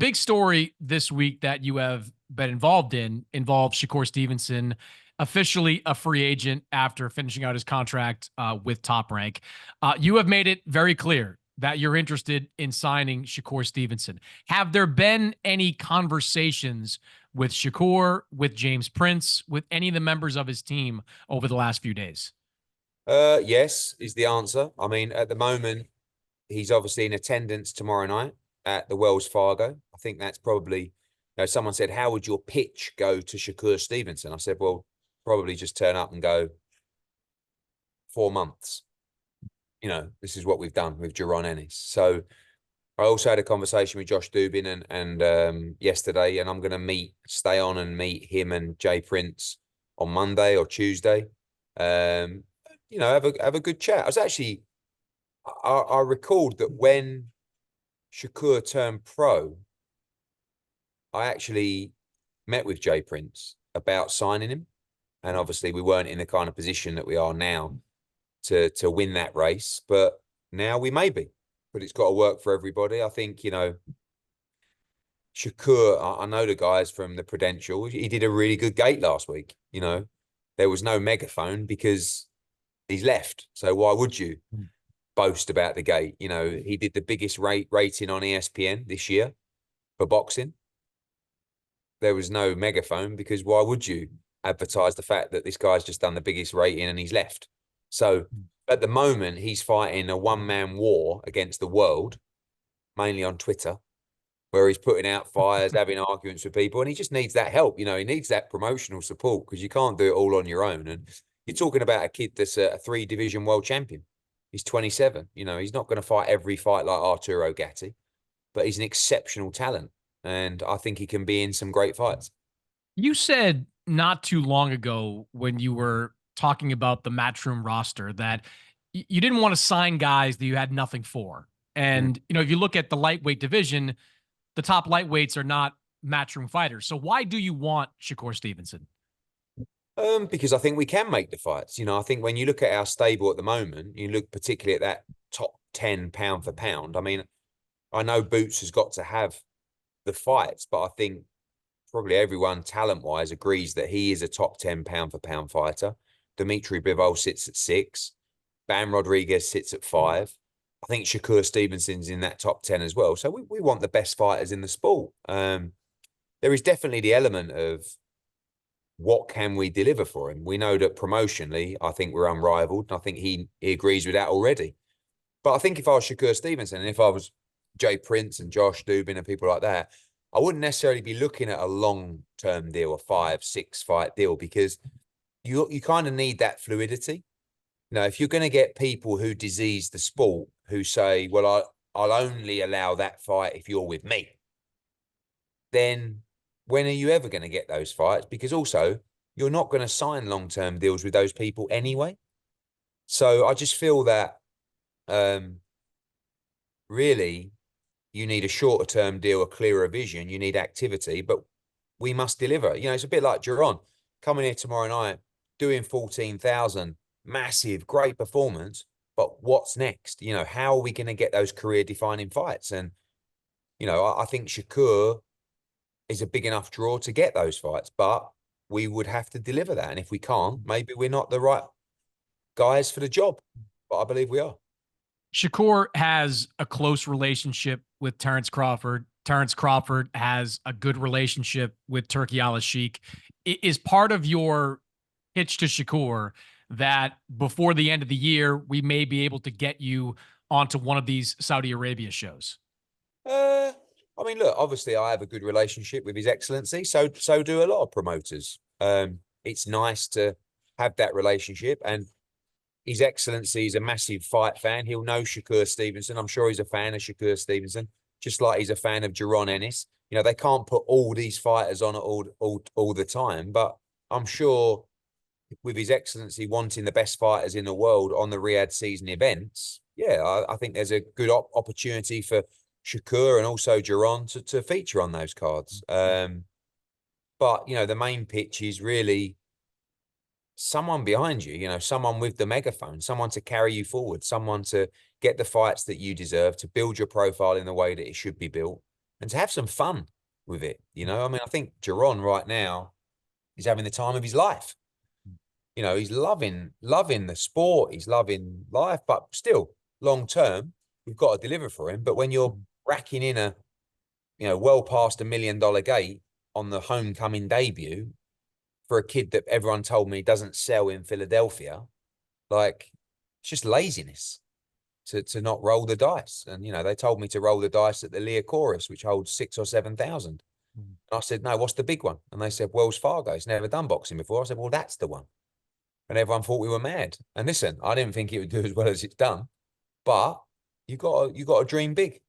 big story this week that you have been involved in involves Shakur Stevenson, officially a free agent after finishing out his contract with Top Rank. You have made it very clear that you're interested in signing Shakur Stevenson. Have there been any conversations with Shakur, with James Prince, with any of the members of his team over the last few days? Yes, is the answer. I mean, at the moment, he's obviously in attendance tomorrow night at the Wells Fargo. I think that's probably, someone said, how would your pitch go to Shakur Stevenson? I said, well, probably just turn up and go 4 months. This is what we've done with Jaron Ennis. So I also had a conversation with Josh Dubin and yesterday, and I'm going to stay on and meet him and Jay Prince on Monday or Tuesday. Have a good chat. I recalled that when Shakur turned pro, I actually met with Jay Prince about signing him. And obviously we weren't in the kind of position that we are now to win that race, but now we may be. But it's got to work for everybody. I think, Shakur, I know the guys from the Prudential. He did a really good gate last week. There was no megaphone because he's left. So why would you boast about the gate? He did the biggest rating on ESPN this year for boxing. There was no megaphone because why would you advertise the fact that this guy's just done the biggest rating and he's left? So at the moment, he's fighting a one-man war against the world, mainly on Twitter, where he's putting out fires, having arguments with people, and he just needs that help. He needs that promotional support because you can't do it all on your own. And you're talking about a kid that's a 3-division world champion. He's 27. He's not going to fight every fight like Arturo Gatti, but he's an exceptional talent. And I think he can be in some great fights. You said not too long ago when you were talking about the Matchroom roster that you didn't want to sign guys that you had nothing for. And, if you look at the lightweight division, the top lightweights are not Matchroom fighters. So why do you want Shakur Stevenson? Because I think we can make the fights. I think when you look at our stable at the moment, you look particularly at that top 10 pound for pound. I mean, I know Boots has got to have the fights, but I think probably everyone talent-wise agrees that he is a top 10 pound for pound fighter. Dimitri Bivol sits at 6. Bam Rodriguez sits at 5. I think Shakur Stevenson's in that top 10 as well. So we want the best fighters in the sport. There is definitely the element of what can we deliver for him? We know that promotionally, I think we're unrivaled. I think he agrees with that already. But I think if I was Shakur Stevenson and if I was Jay Prince and Josh Dubin and people like that, I wouldn't necessarily be looking at a long-term deal, a 5-6 fight deal, because you kind of need that fluidity. If you're going to get people who disease the sport, who say, well, I'll only allow that fight if you're with me, then when are you ever going to get those fights? Because also, you're not going to sign long-term deals with those people anyway. So I just feel that really you need a shorter-term deal, a clearer vision. You need activity, but we must deliver. It's a bit like Jaron coming here tomorrow night, doing 14,000, massive, great performance. But what's next? How are we going to get those career-defining fights? And, I think Shakur is a big enough draw to get those fights, but we would have to deliver that. And if we can't, maybe we're not the right guys for the job, but I believe we are. Shakur has a close relationship with Terrence Crawford. Terrence Crawford has a good relationship with Turki Al-Sheikh. Is part of your pitch to Shakur that before the end of the year, we may be able to get you onto one of these Saudi Arabia shows? I mean, look, obviously I have a good relationship with His Excellency. So do a lot of promoters. It's nice to have that relationship, and His Excellency is a massive fight fan. He'll know Shakur Stevenson. I'm sure he's a fan of Shakur Stevenson, just like he's a fan of Jaron Ennis. They can't put all these fighters on all the time, but I'm sure with His Excellency wanting the best fighters in the world on the Riyadh season events, I think there's a good opportunity for Shakur and also Jaron to feature on those cards. But, the main pitch is really someone behind you, someone with the megaphone, someone to carry you forward, someone to get the fights that you deserve, to build your profile in the way that it should be built, and to have some fun with it. You know, I mean, I think Giron right now is having the time of his life. You know, he's loving the sport, he's loving life, but still, long term, we've got to deliver for him. But when you're racking in a, you know, well past $1 million gate on the homecoming debut for a kid that everyone told me doesn't sell in Philadelphia, like, it's just laziness to not roll the dice. And, you know, they told me to roll the dice at the Leah Chorus, which holds 6,000 or 7,000. And I said, no, what's the big one? And they said, Wells Fargo. He's never done boxing before. I said, well, that's the one. And everyone thought we were mad. And listen, I didn't think it would do as well as it's done, but you got to dream big.